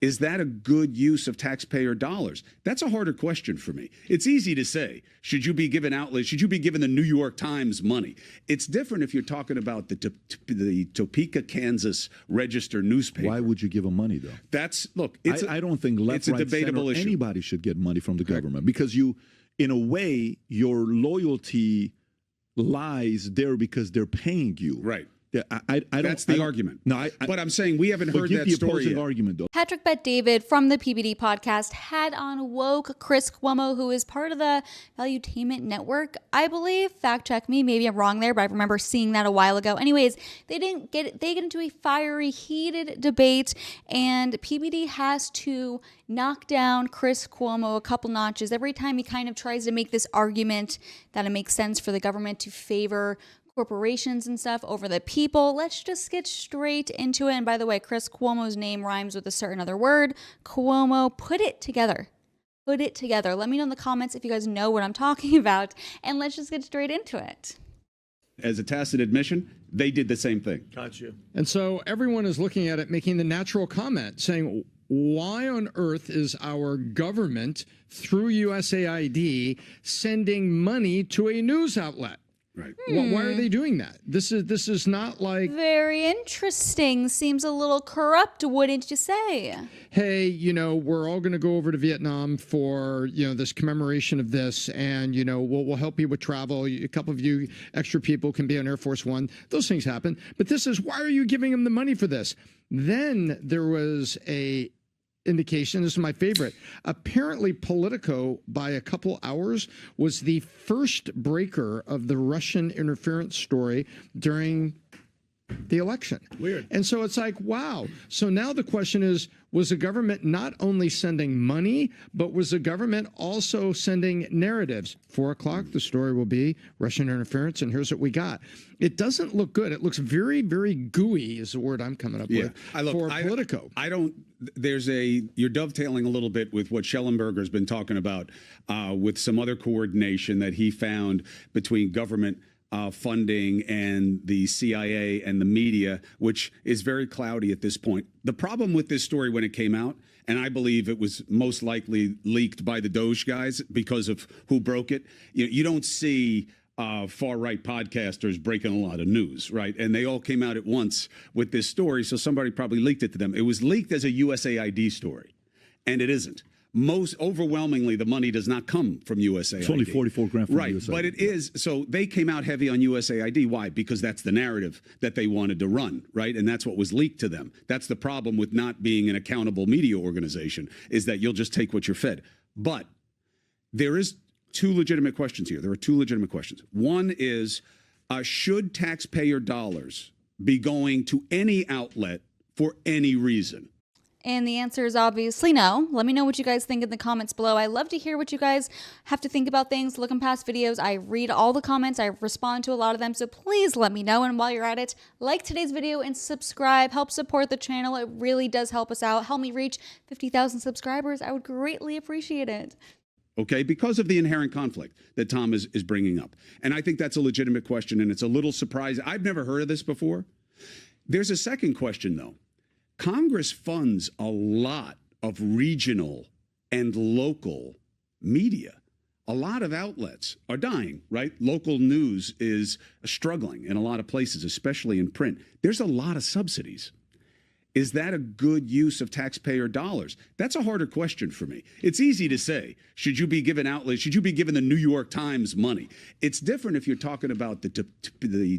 Is that a good use of taxpayer dollars? That's a harder question for me. It's easy to say, should you be given outlets? Should you be given the New York Times money? It's different if you're talking about the Topeka, Kansas Register newspaper. Why would you give them money, though? I don't think left, it's a right, debatable center, issue. Anybody should get money from the government because you, in a way, your loyalty lies there because they're paying you. Right. Yeah, That's the argument. No, but I'm saying we haven't heard that the story opposing yet. argument, though. Patrick Bet David from the PBD Podcast had on woke Chris Cuomo, who is part of the Valuetainment network, I believe. Fact check me, maybe I'm wrong there, but I remember seeing that a while ago. Anyways, they get into a fiery, heated debate, and PBD has to knock down Chris Cuomo a couple notches every time he kind of tries to make this argument that it makes sense for the government to favor corporations and stuff over the people. Let's just get straight into it. And by the way, Chris Cuomo's name rhymes with a certain other word. Cuomo, put it together. Put it together. Let me know in the comments if you guys know what I'm talking about. And let's just get straight into it. As a tacit admission, they did the same thing. Got you. And so everyone is looking at it, making the natural comment, saying, why on earth is our government, through USAID, sending money to a news outlet? Right. Why are they doing that? This is not like... Very interesting. Seems a little corrupt, wouldn't you say? Hey, we're all going to go over to Vietnam for, this commemoration of this, and, we'll help you with travel. A couple of you extra people can be on Air Force One. Those things happen. But this is, why are you giving them the money for this? Then there was a indication, this is my favorite, apparently Politico, by a couple hours, was the first breaker of the Russian interference story during the election. Weird. And so it's like, wow. So now the question is, was the government not only sending money, but was the government also sending narratives? 4 o'clock, the story will be Russian interference, and here's what we got. It doesn't look good. It looks very, very gooey is the word I'm coming up with for Politico. You're dovetailing a little bit with what Schellenberger's been talking about with some other coordination that he found between government funding and the CIA and the media, which is very cloudy at this point. The problem with this story when it came out, and I believe it was most likely leaked by the Doge guys because of who broke it, you don't see far-right podcasters breaking a lot of news, right? And they all came out at once with this story, so somebody probably leaked it to them. It was leaked as a USAID story, and it isn't. Most overwhelmingly, the money does not come from USAID. It's only 44 grand from right, USAID. But it is. So they came out heavy on USAID. Why? Because that's the narrative that they wanted to run, right? And that's what was leaked to them. That's the problem with not being an accountable media organization, is that you'll just take what you're fed. But there is two legitimate questions here. There are two legitimate questions. One is, should taxpayer dollars be going to any outlet for any reason? And the answer is obviously no. Let me know what you guys think in the comments below. I love to hear what you guys have to think about things, looking past videos. I read all the comments. I respond to a lot of them. So please let me know. And while you're at it, like today's video and subscribe. Help support the channel. It really does help us out. Help me reach 50,000 subscribers. I would greatly appreciate it. Okay, because of the inherent conflict that Tom is bringing up. And I think that's a legitimate question, and it's a little surprising. I've never heard of this before. There's a second question, though. Congress funds a lot of regional and local media. A lot of outlets are dying, right? Local news is struggling in a lot of places, especially in print. There's a lot of subsidies. Is that a good use of taxpayer dollars? That's a harder question for me. It's easy to say, should you be given outlets? Should you be given the New York Times money? It's different if you're talking about the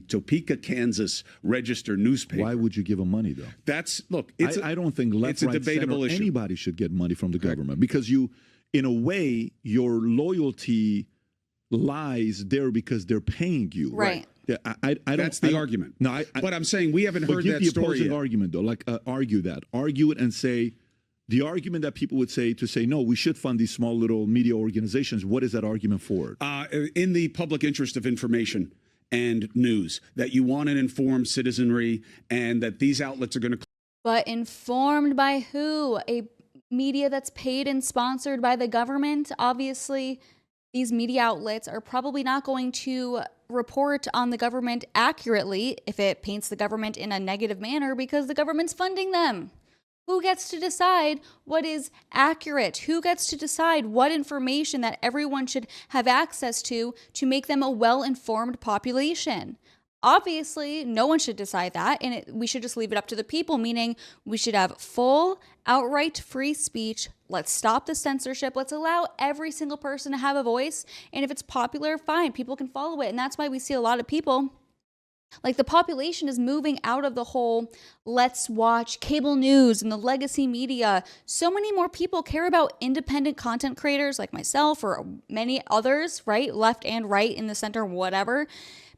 Topeka, Kansas Register newspaper. Why would you give them money, though? I don't think left, right, center, anybody should get money from the government because you, in a way, your loyalty lies there because they're paying you. Right. Yeah, That's the argument. No, but I'm saying we haven't heard that story yet. Give the opposing argument, though. Argue that. Argue it and say the argument that people would say no, we should fund these small little media organizations. What is that argument for? In the public interest of information and news, that you want an informed citizenry and that these outlets are going to... But informed by who? A media that's paid and sponsored by the government? Obviously, these media outlets are probably not going to report on the government accurately if it paints the government in a negative manner because the government's funding them. Who gets to decide what is accurate? Who gets to decide what information that everyone should have access to make them a well-informed population? Obviously, no one should decide that, and we should just leave it up to the people, meaning we should have full, outright free speech. Let's stop the censorship. Let's allow every single person to have a voice, and if it's popular, fine, people can follow it. And that's why we see a lot of people, like the population is moving out of the whole let's watch cable news and the legacy media. So many more people care about independent content creators like myself or many others, right? Left and right, in the center, whatever.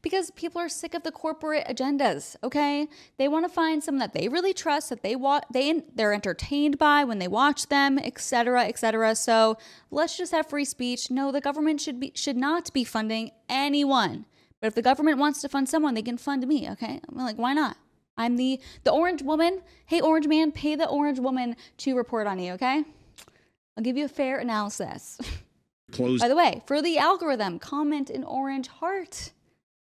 Because people are sick of the corporate agendas, okay? They want to find someone that they really trust, that they're entertained by when they watch them, etc., etc. So let's just have free speech. No, the government should not be funding anyone. But if the government wants to fund someone, they can fund me, okay? I'm like, why not? I'm the orange woman. Hey, orange man, pay the orange woman to report on you, okay? I'll give you a fair analysis. By the way, for the algorithm, comment an orange heart.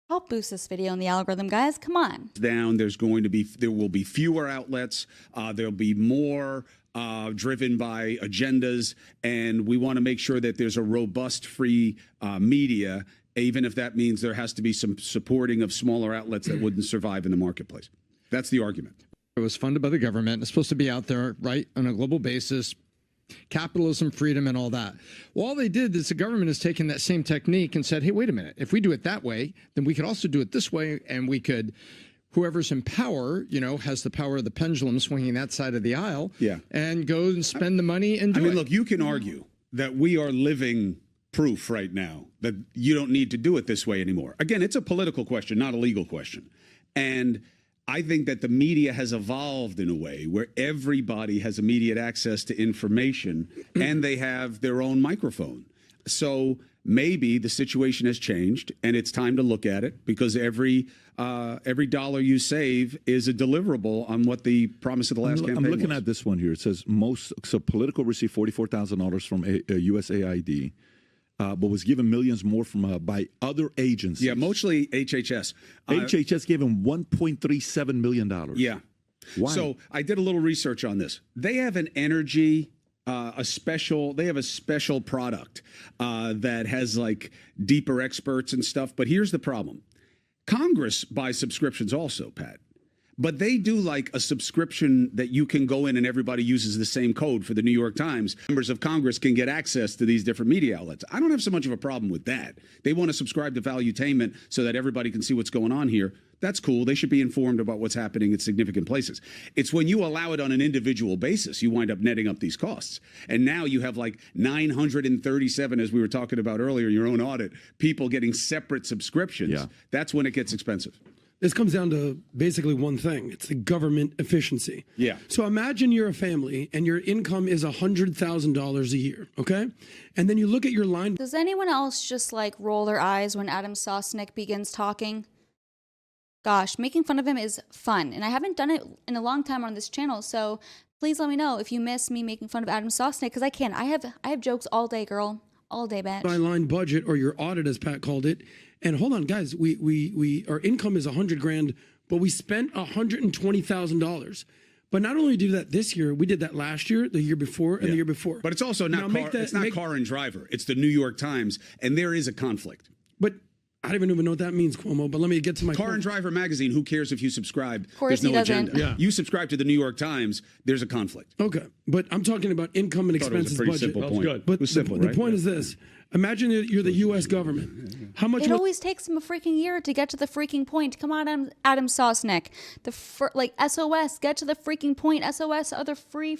Help boost this video in the algorithm, guys. Come on. There will be fewer outlets. There'll be more driven by agendas, and we want to make sure that there's a robust, free media, even if that means there has to be some supporting of smaller outlets that wouldn't survive in the marketplace. That's the argument. It was funded by the government. It's supposed to be out there, right, on a global basis. Capitalism, freedom, and all that. Well, all they did is the government has taken that same technique and said, hey, wait a minute. If we do it that way, then we could also do it this way, and we could, whoever's in power, has the power of the pendulum swinging that side of the aisle, and go and spend the money and do it. Look, you can argue that we are living proof right now that you don't need to do it this way anymore. Again, it's a political question, not a legal question. And I think that the media has evolved in a way where everybody has immediate access to information and they have their own microphone. So maybe the situation has changed and it's time to look at it, because every dollar you save is a deliverable on what the promise of the last campaign was. I'm looking at this one here. It says political received $44,000 from USAID. But was given millions more by other agencies. Yeah, mostly HHS. HHS gave him $1.37 million. Yeah. Why? So I did a little research on this. They have an energy, they have a special product that has like deeper experts and stuff. But here's the problem. Congress buys subscriptions also, Pat. But they do like a subscription that you can go in and everybody uses the same code for the New York Times. Members of Congress can get access to these different media outlets. I don't have so much of a problem with that. They want to subscribe to Valuetainment so that everybody can see what's going on here. That's cool. They should be informed about what's happening at significant places. It's when you allow it on an individual basis, you wind up netting up these costs. And now you have like 937, as we were talking about earlier, your own audit, people getting separate subscriptions. Yeah. That's when it gets expensive. This comes down to basically one thing. It's the government efficiency. Yeah. So imagine you're a family and your income is $100,000 a year, okay? And then you look at your line. Does anyone else just like roll their eyes when Adam Sosnick begins talking? Gosh, making fun of him is fun. And I haven't done it in a long time on this channel, so please let me know if you miss me making fun of Adam Sosnick, because I can. I have jokes all day, girl. All day, bitch. Line budget, or your audit, as Pat called it. And hold on, guys, we our income is $100,000, but we spent $120,000. But not only do that this year, we did that last year, the year before, and the year before. But it's also not car and driver. It's the New York Times, and there is a conflict. But I don't even know what that means, Cuomo, but let me get to my Car and Driver magazine, who cares if you subscribe? Of course, there's no he doesn't. agenda. Yeah. You subscribe to the New York Times, there's a conflict. Okay, but I'm talking about income and expenses budget. Simple point. Good. But the point is this. Imagine that you're the U.S. government. How much? It always takes them a freaking year to get to the freaking point. Come on, Adam Sosnick. SOS, get to the freaking point. SOS are the three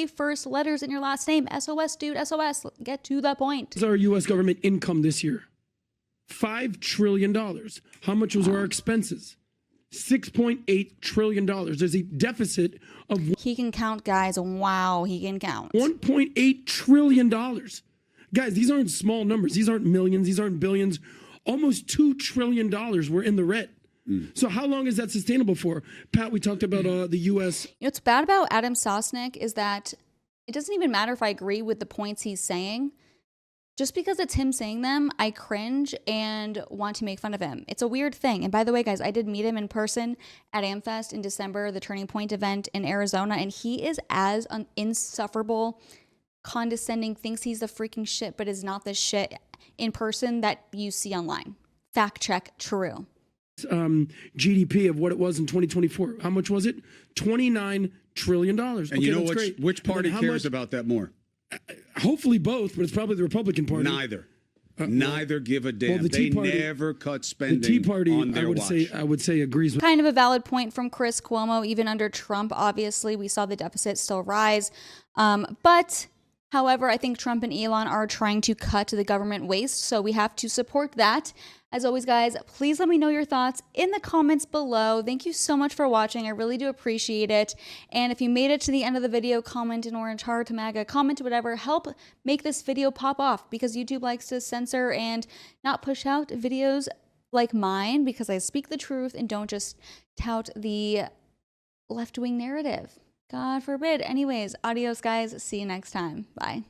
first letters in your last name. SOS, dude, SOS. Get to the point. What's our U.S. government income this year? $5 trillion. How much was our expenses? $6.8 trillion. There's a deficit of... He can count, guys. Wow, he can count. $1.8 trillion. Guys, these aren't small numbers. These aren't millions. These aren't billions. Almost $2 trillion we're in the red. So how long is that sustainable for? Pat, we talked about the U.S. What's bad about Adam Sosnick is that it doesn't even matter if I agree with the points he's saying. just because it's him saying them, I cringe and want to make fun of him. It's a weird thing. And by the way, guys, I did meet him in person at AmFest in December, the Turning Point event in Arizona, and he is as insufferable, condescending, thinks he's the freaking shit, but is not the shit in person that you see online. Fact check, true. GDP of what it was in 2024. How much was it? $29 trillion. And you know which party cares about that more? Hopefully both, but it's probably the Republican Party. Neither. Neither give a damn. Well, they never cut spending. The Tea Party, on their watch. I would say agrees with. Kind of a valid point from Chris Cuomo. Even under Trump, obviously, we saw the deficit still rise. But however, I think Trump and Elon are trying to cut the government waste, so we have to support that. As always, guys, please let me know your thoughts in the comments below. Thank you so much for watching. I really do appreciate it. And if you made it to the end of the video, comment an orange heart, MAGA, comment whatever. Help make this video pop off, because YouTube likes to censor and not push out videos like mine, because I speak the truth and don't just tout the left-wing narrative. God forbid. Anyways, adios, guys. See you next time. Bye.